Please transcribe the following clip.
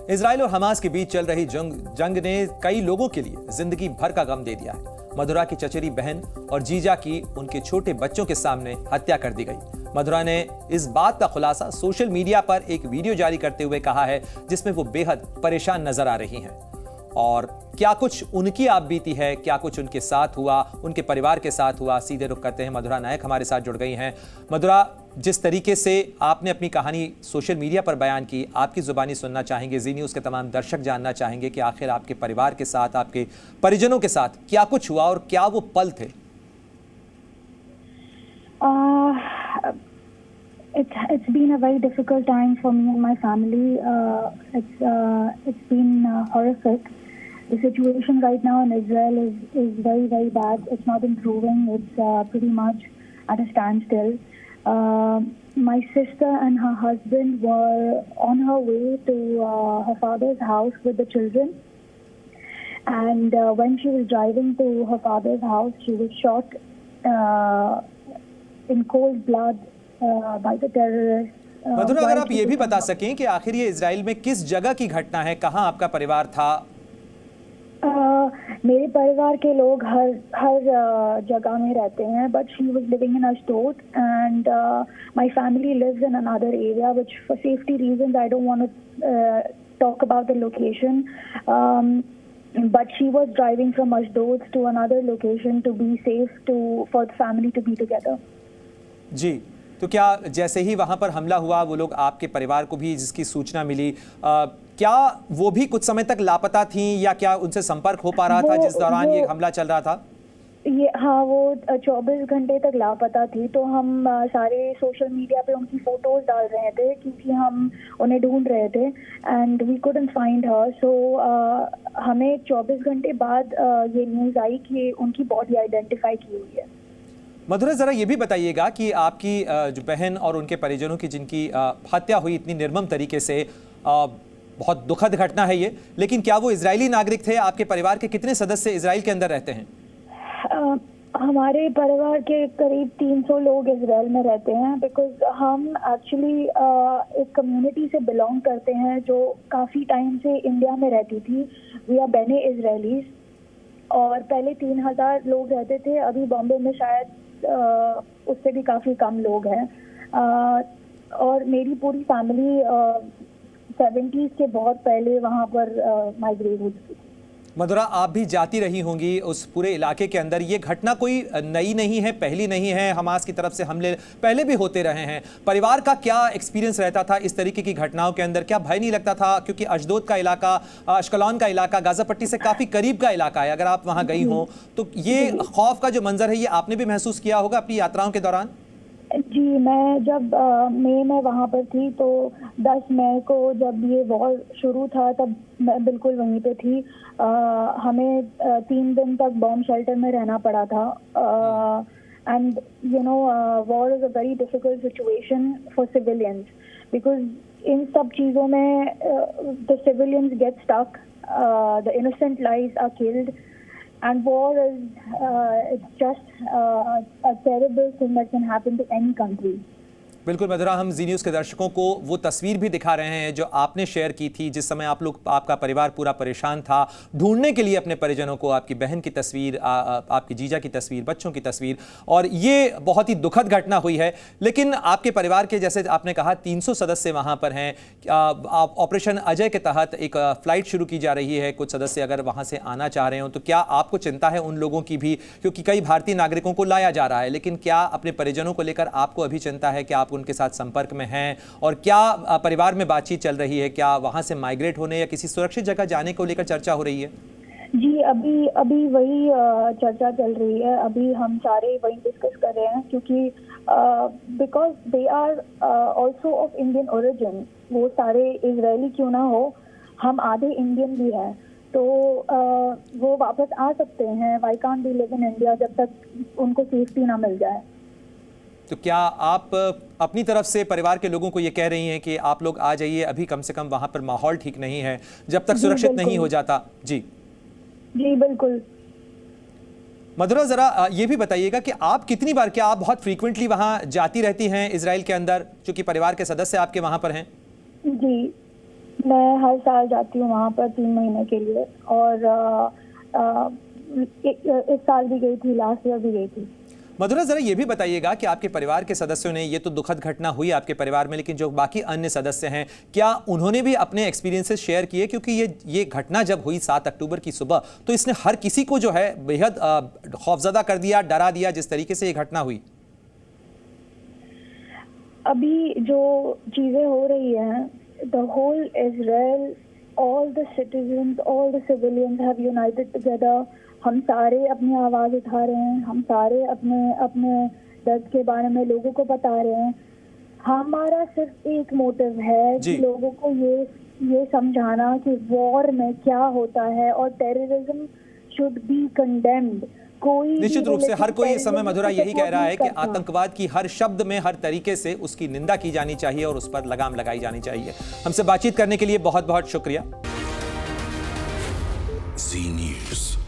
Israel और Hamas के बीच चल रही जंग ने कई लोगों के लिए जिंदगी भर का गम दे दिया है। मधुरा की चचेरी बहन और जीजा की उनके छोटे बच्चों के सामने हत्या कर दी गई। मधुरा ने इस बात का खुलासा सोशल मीडिया पर एक वीडियो जारी करते हुए कहा है, जिसमें वो बेहद परेशान नजर आ रही हैं। और क्या कुछ उनकी आप बीती है, क्या कुछ उनके साथ हुआ, उनके परिवार के साथ हुआ, सीधे रुख करते हैं। मधुरा नायक हमारे साथ जुड़ गई हैं। मधुरा, जिस तरीके से आपने अपनी कहानी सोशल मीडिया पर बयान की, आपकी जुबानी सुनना चाहेंगे, जी न्यूज़ के तमाम दर्शक जानना चाहेंगे कि आखिर आपके परिवार के साथ, आपके परिजनों के साथ क्या कुछ हुआ और क्या वो पल थे। It's been a very difficult time for me and my family. It's been horrific. The situation right now in Israel is very, very bad. It's not improving. It's pretty much at a standstill. My sister and her husband were on her way to her father's house with the children. And when she was driving to her father's house, she was shot in cold blood by the terrorists. मधुरा, अगर आप ये भी बता सकें कि आखिर ये Israel में किस जगह की घटना है, कहाँ आपका परिवार था? मेरे परिवार के लोग हर जगह में रहते हैं, but she was living in Ashdod and my family lives in another area, which for safety reasons I don't want to talk about the location. But she was driving from Ashdod to another location to be safe for the family to be together. जी, तो क्या जैसे ही वहां पर हमला हुआ, वो लोग आपके परिवार को भी जिसकी सूचना मिली, क्या वो भी कुछ समय तक लापता थीं या क्या उनसे संपर्क हो पा रहा था जिस दौरान ये हमला चल रहा था? हाँ, वो 24 घंटे तक लापता थी। तो हम सारे सोशल मीडिया पे उनकी फोटोज डाल रहे थे क्योंकि हम उन्हें ढूंढ रहे थे and we couldn't find her. So हमें 24 घंटे बाद ये न्यूज़ आई कि उनकी बॉडी आइडेंटिफाई की हुई है। मधुरा, जरा ये भी बताइएगा कि आपकी जो बहन और उनके परिजनों की जिनकी हत्या हुई इतनी निर्मम तरीके से, बहुत दुखद घटना है ये, लेकिन क्या वो इजरायली नागरिक थे? आपके परिवार के कितने सदस्य इजराइल के अंदर रहते हैं? हमारे परिवार के करीब 300 लोग इजराइल में रहते हैं, बिकॉज हम एक्चुअली एक कम्युनिटी से बिलोंग करते हैं जो काफ़ी टाइम से इंडिया में रहती थी। वी आर बेने इजरायलीज और पहले 3000 लोग रहते थे, अभी बॉम्बे में शायद उससे भी काफ़ी कम लोग हैं। और मेरी पूरी फैमिली 70s के बहुत पहले वहाँ पर माइग्रेट हो चुकी थी। मधुरा, आप भी जाती रही होंगी उस पूरे इलाके के अंदर। ये घटना कोई नई नहीं है, पहली नहीं है। हमास की तरफ से हमले पहले भी होते रहे हैं। परिवार का क्या एक्सपीरियंस रहता था इस तरीके की घटनाओं के अंदर? क्या भय नहीं लगता था? क्योंकि अशदोद का इलाका, अश्कलौन का इलाका गाजा पट्टी से काफ़ी करीब का इलाका है। अगर आप वहाँ गई हों तो ये खौफ का जो मंजर है, ये आपने भी महसूस किया होगा अपनी यात्राओं के दौरान? जी, मैं जब मई में वहाँ पर थी तो 10 मई को जब ये वॉर शुरू था तब मैं बिल्कुल वहीं पे थी। हमें 3 दिन तक बॉम्ब शेल्टर में रहना पड़ा था। And you know, war is a very difficult situation for civilians because इन सब चीज़ों में the civilians get stuck, the innocent lives are killed. And war is it's just a terrible thing that can happen to any country. बिल्कुल मधुरा, हम जी news के दर्शकों को वो तस्वीर भी दिखा रहे हैं जो आपने शेयर की थी, जिस समय आप लोग, आपका परिवार पूरा परेशान था ढूंढने के लिए अपने परिजनों को। आपकी बहन की तस्वीर, आपकी जीजा की तस्वीर, बच्चों की तस्वीर, और ये बहुत ही दुखद घटना हुई है। लेकिन आपके परिवार के, जैसे आपने कहा, 300 सदस्य वहाँ पर हैं। ऑपरेशन अजय के तहत एक फ़्लाइट शुरू की जा रही है। कुछ सदस्य अगर वहाँ से आना चाह रहे हो तो क्या आपको चिंता है उन लोगों की भी? क्योंकि कई भारतीय नागरिकों को लाया जा रहा है, लेकिन क्या अपने परिजनों को लेकर आपको अभी चिंता है कि आप उनके साथ संपर्क में हैं? और क्या परिवार में बातचीत चल रही है? क्या वहां से माइग्रेट होने या किसी सुरक्षित जगह जाने को लेकर चर्चा हो रही है? जी, अभी वही चर्चा चल रही है। अभी हम सारे वही डिस्कस कर रहे हैं क्योंकि because they are also of Indian origin. वो सारे इजरायली क्यों ना हो, हम आधे इंडियन भी हैं, तो वो वापस आ सकते हैं। Why can't they live in India जब तक उनको सेफ्टी ना मिल जाए। तो क्या आप अपनी तरफ से परिवार के लोगों को ये कह रही हैं कि आप लोग आ जाइए, अभी कम से कम वहां पर माहौल ठीक नहीं है, जब तक सुरक्षित नहीं हो जाता? जी जी बिल्कुल। मधुरा, जरा ये भी बताइएगा कि आप कितनी बार, क्या आप बहुत फ्रीक्वेंटली वहां जाती रहती हैं इजराइल के अंदर, चूंकि परिवार के सदस्य आपके वहां पर हैं? जी मैं हर साल जाती हूँ वहाँ पर 3 महीने के लिए, और इस साल भी गई थी, लास्ट ईयर भी गई थी। मधुरा, जरा ये भी बताइएगा कि आपके परिवार के सदस्यों ने, ये तो दुखद घटना हुई आपके परिवार में, लेकिन जो बाकी अन्य सदस्य हैं, क्या उन्होंने भी अपने एक्सपीरियंसेस शेयर किए? क्योंकि ये घटना जब हुई 7 अक्टूबर की सुबह, तो इसने हर किसी को जो है बेहद खौफजदा कर दिया, डरा दिया, जिस तरीके से ये घटना हुई। अभी जो चीजें हो रही हैं, the whole Israel, all the citizens, all the civilians have united together. हम सारे अपनी आवाज उठा रहे हैं, हम सारे अपने अपने दर्द के बारे में लोगों को बता रहे हैं। हमारा सिर्फ एक मोटिव है कि लोगों को ये समझाना कि वॉर में क्या होता है और टेररिज्म शुड बी कंडेम्ड। कोई निश्चित रूप से हर कोई इस समय, मधुरा, यही कह रहा है कि आतंकवाद की हर शब्द में, हर तरीके से उसकी निंदा की जानी चाहिए और उस पर लगाम लगाई जानी चाहिए। हमसे बातचीत करने के लिए बहुत बहुत शुक्रिया। जी न्यूज़।